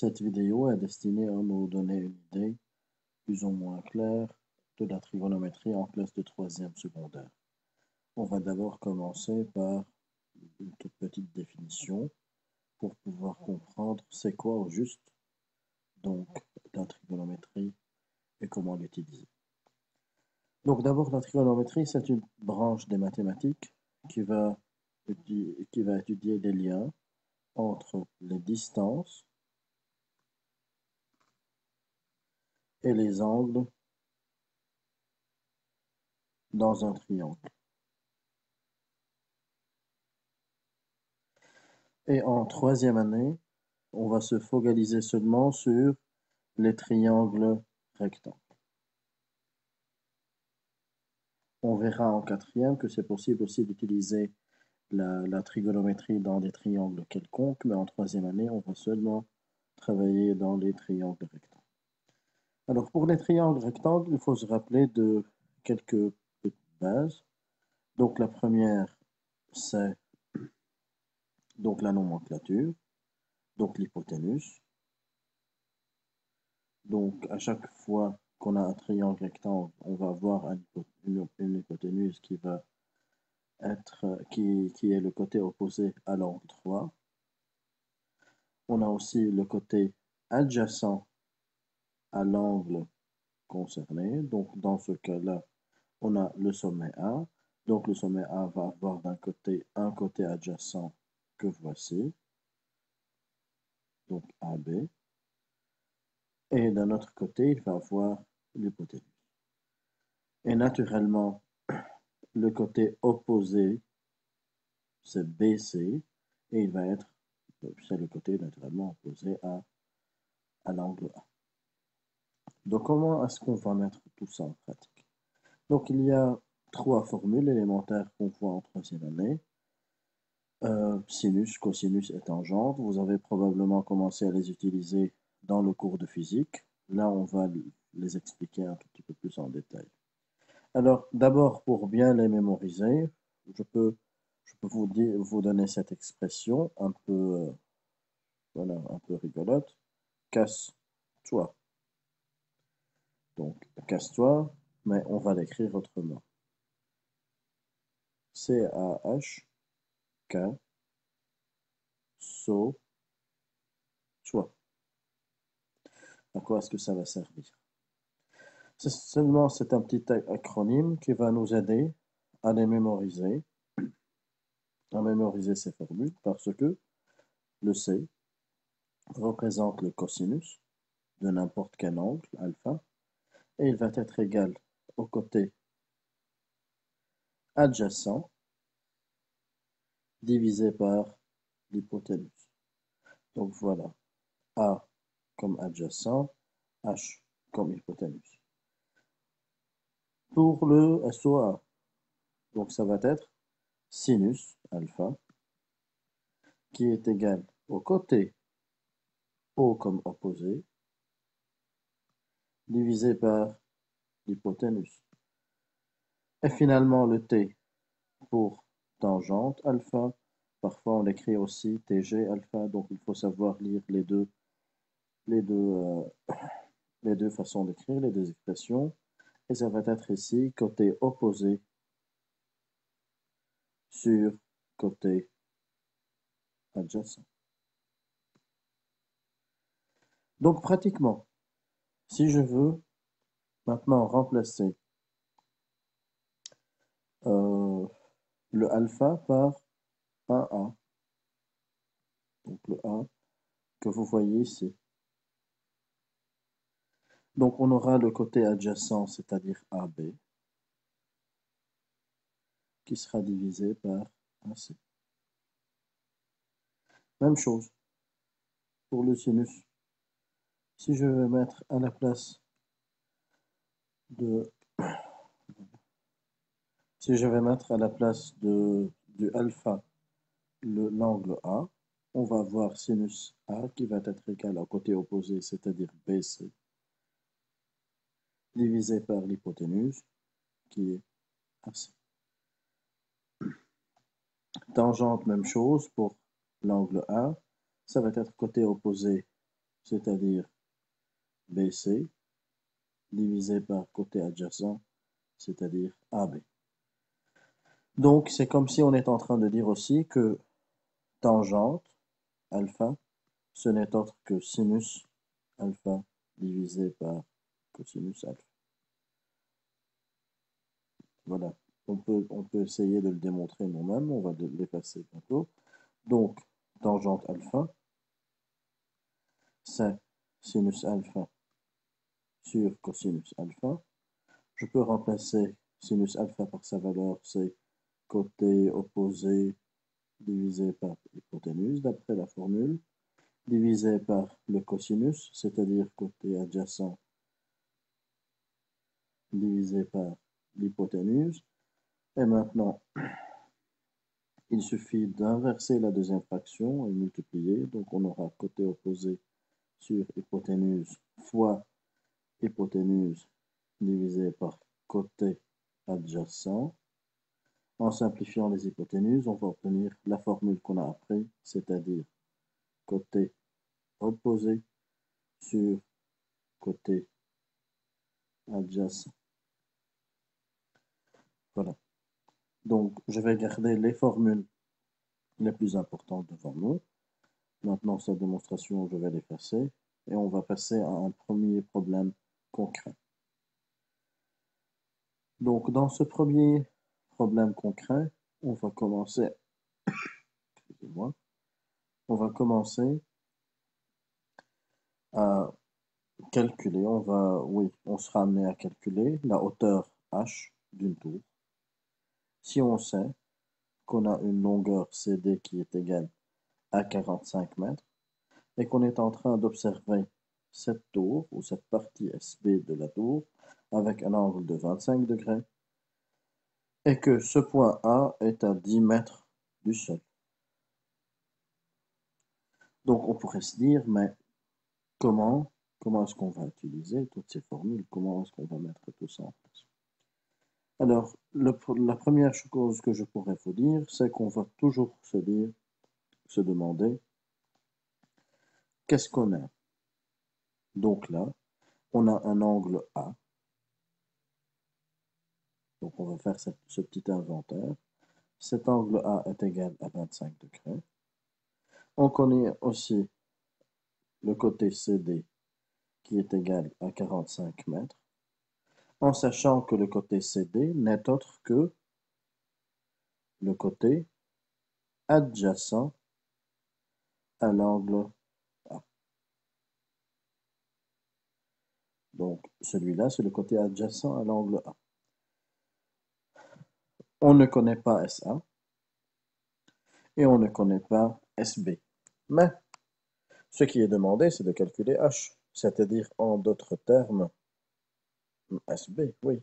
Cette vidéo est destinée à nous donner une idée plus ou moins claire de la trigonométrie en classe de troisième secondaire. On va d'abord commencer par une toute petite définition pour pouvoir comprendre c'est quoi au juste donc la trigonométrie et comment l'utiliser. Donc d'abord la trigonométrie c'est une branche des mathématiques qui va étudier les liens entre les distances et les angles dans un triangle. Et en troisième année, on va se focaliser seulement sur les triangles rectangles. On verra en quatrième que c'est possible aussi d'utiliser la trigonométrie dans des triangles quelconques, mais en troisième année, on va seulement travailler dans les triangles rectangles. Alors pour les triangles rectangles, il faut se rappeler de quelques petites bases. Donc la première, c'est donc la nomenclature, donc l'hypoténuse. Donc à chaque fois qu'on a un triangle rectangle, on va avoir une hypoténuse qui va être qui est le côté opposé à l'angle droit. On a aussi le côté adjacent à l'angle concerné. Donc dans ce cas-là, on a le sommet A. Donc le sommet A va avoir d'un côté un côté adjacent que voici, donc AB. Et d'un autre côté, il va avoir l'hypoténuse. Et naturellement, le côté opposé, c'est BC, et il va être, c'est le côté naturellement opposé à l'angle A. Donc comment est-ce qu'on va mettre tout ça en pratique? Donc il y a trois formules élémentaires qu'on voit en troisième année. Sinus, cosinus et tangente. Vous avez probablement commencé à les utiliser dans le cours de physique. Là, on va les expliquer un tout petit peu plus en détail. Alors, d'abord, pour bien les mémoriser, je peux vous donner cette expression un peu, voilà, un peu rigolote. Casse-toi. Donc, casse-toi, mais on va l'écrire autrement. C-A-H-K-So-toi. À quoi est-ce que ça va servir? C'est un petit acronyme qui va nous aider à les mémoriser, à mémoriser ces formules, parce que le C représente le cosinus de n'importe quel angle, alpha, et il va être égal au côté adjacent divisé par l'hypoténuse. Donc voilà, A comme adjacent, H comme hypoténuse. Pour le SOA, donc ça va être sinus alpha qui est égal au côté O comme opposé divisé par l'hypoténuse. Et finalement le T pour tangente alpha. Parfois on l'écrit aussi TG alpha, donc il faut savoir lire les deux façons d'écrire, les deux expressions. Et ça va être ici côté opposé sur côté adjacent. Donc pratiquement, si je veux maintenant remplacer le alpha par un A, donc le A que vous voyez ici. Donc on aura le côté adjacent, c'est-à-dire AB, qui sera divisé par AC. Même chose pour le sinus. Si je vais mettre à la place de si je vais mettre à la place du alpha l'angle A, on va avoir sinus A qui va être égal au côté opposé, c'est-à-dire BC, divisé par l'hypoténuse, qui est AC. Tangente, même chose pour l'angle A, ça va être côté opposé c'est-à-dire BC, divisé par côté adjacent, c'est-à-dire AB. Donc, c'est comme si on est en train de dire aussi que tangente alpha, ce n'est autre que sinus alpha divisé par cosinus alpha. Voilà, on peut essayer de le démontrer nous-mêmes, on va l'effacer bientôt. Donc, tangente alpha, c'est sinus alpha sur cosinus alpha. Je peux remplacer sinus alpha par sa valeur, c'est côté opposé divisé par hypoténuse, d'après la formule, divisé par le cosinus, c'est-à-dire côté adjacent, divisé par l'hypoténuse. Et maintenant, il suffit d'inverser la deuxième fraction et multiplier. Donc on aura côté opposé sur hypoténuse fois hypoténuse divisé par côté adjacent. En simplifiant les hypoténuses, on va obtenir la formule qu'on a appris, c'est-à-dire côté opposé sur côté adjacent. Voilà. Donc, je vais garder les formules les plus importantes devant nous. Maintenant, cette démonstration, je vais l'effacer et on va passer à un premier problème concret. Donc, dans ce premier problème concret, on va commencer, excusez-moi, on va commencer à calculer, on sera amené à calculer la hauteur h d'une tour. Si on sait qu'on a une longueur CD qui est égale à 45 mètres et qu'on est en train d'observer cette tour ou cette partie SB de la tour avec un angle de 25 degrés et que ce point A est à 10 mètres du sol. Donc on pourrait se dire, mais comment est-ce qu'on va utiliser toutes ces formules? Comment est-ce qu'on va mettre tout ça en place? Alors, la première chose que je pourrais vous dire, c'est qu'on va toujours se demander, qu'est-ce qu'on a? Donc là, on a un angle A. Donc on va faire ce petit inventaire. Cet angle A est égal à 25 degrés. On connaît aussi le côté CD qui est égal à 45 mètres, en sachant que le côté CD n'est autre que le côté adjacent à l'angle A. Donc celui-là, c'est le côté adjacent à l'angle A. On ne connaît pas SA et on ne connaît pas SB. Mais ce qui est demandé, c'est de calculer H, c'est-à-dire en d'autres termes, SB, oui,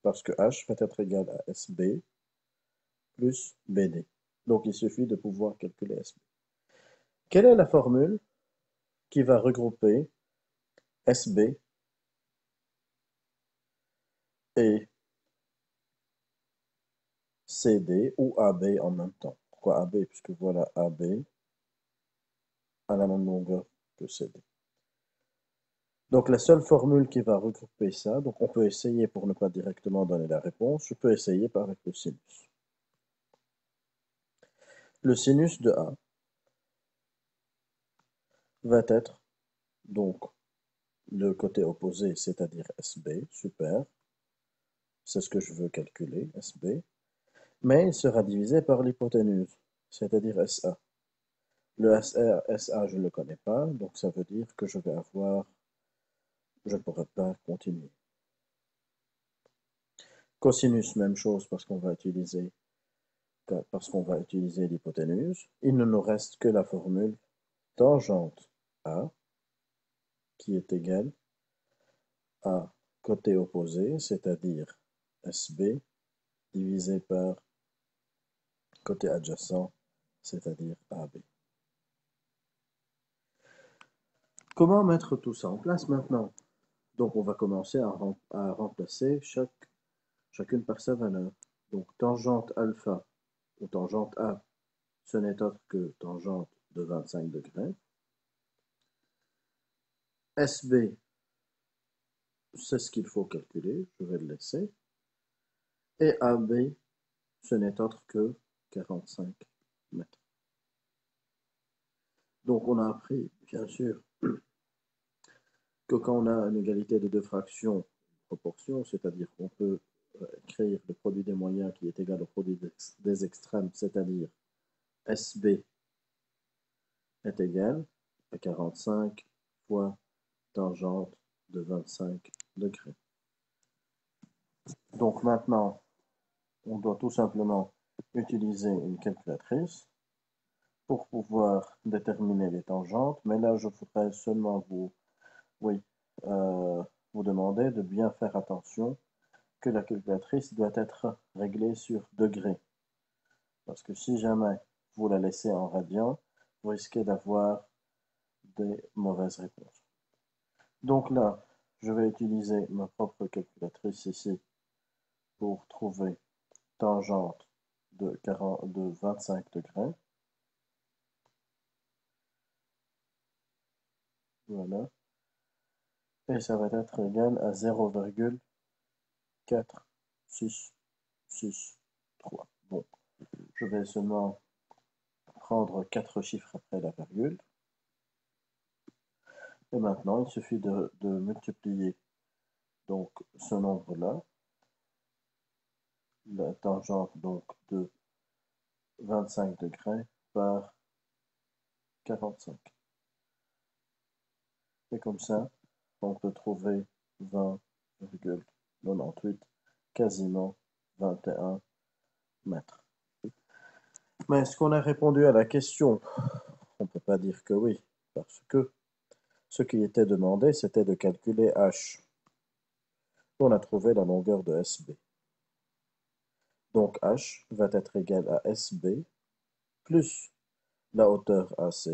parce que H va être égal à SB plus BD. Donc il suffit de pouvoir calculer SB. Quelle est la formule qui va regrouper SB et CD ou AB en même temps? Pourquoi AB? Puisque voilà, AB a la même longueur que CD. Donc la seule formule qui va regrouper ça, donc on peut essayer pour ne pas directement donner la réponse, je peux essayer par avec le sinus. Le sinus de A va être donc le côté opposé, c'est-à-dire SB, super, c'est ce que je veux calculer, SB, mais il sera divisé par l'hypoténuse, c'est-à-dire SA. Le SR, SA, je ne le connais pas, donc ça veut dire que je ne pourrai pas continuer. Cosinus, même chose parce qu'on va utiliser l'hypoténuse. Il ne nous reste que la formule tangente A qui est égale à côté opposé, c'est-à-dire SB, divisé par côté adjacent, c'est-à-dire AB. Comment mettre tout ça en place maintenant? Donc on va commencer à remplacer chacune par sa valeur. Donc tangente alpha ou tangente A, ce n'est autre que tangente de 25 degrés. SB, c'est ce qu'il faut calculer, je vais le laisser. Et AB, ce n'est autre que 45 mètres. Donc on a appris, bien sûr, que quand on a une égalité de deux fractions, proportion, c'est-à-dire qu'on peut écrire le produit des moyens qui est égal au produit des extrêmes, c'est-à-dire SB est égal à 45 fois tangente de 25 degrés. Donc maintenant, on doit tout simplement utiliser une calculatrice pour pouvoir déterminer les tangentes, mais là je voudrais seulement vous demander de bien faire attention que la calculatrice doit être réglée sur degrés. Parce que si jamais vous la laissez en radians, vous risquez d'avoir des mauvaises réponses. Donc là, je vais utiliser ma propre calculatrice ici pour trouver tangente de 25 degrés. Voilà. Et ça va être égal à 0,4663. Bon, je vais seulement prendre 4 chiffres après la virgule. Et maintenant, il suffit de multiplier donc ce nombre-là, la tangente donc de 25 degrés par 45. Et comme ça, on peut trouver 20,98, quasiment 21 mètres. Mais est-ce qu'on a répondu à la question? On ne peut pas dire que oui, parce que ce qui était demandé, c'était de calculer h. On a trouvé la longueur de SB. Donc h va être égal à SB plus la hauteur AC,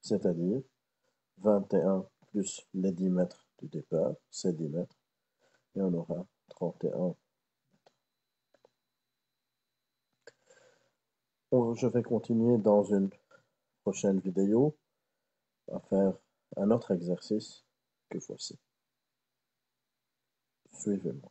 c'est-à-dire 21 plus les 10 mètres du départ, c'est 10 mètres, et on aura 31 mètres. Je vais continuer dans une prochaine vidéo à faire un autre exercice que voici. Suivez-moi.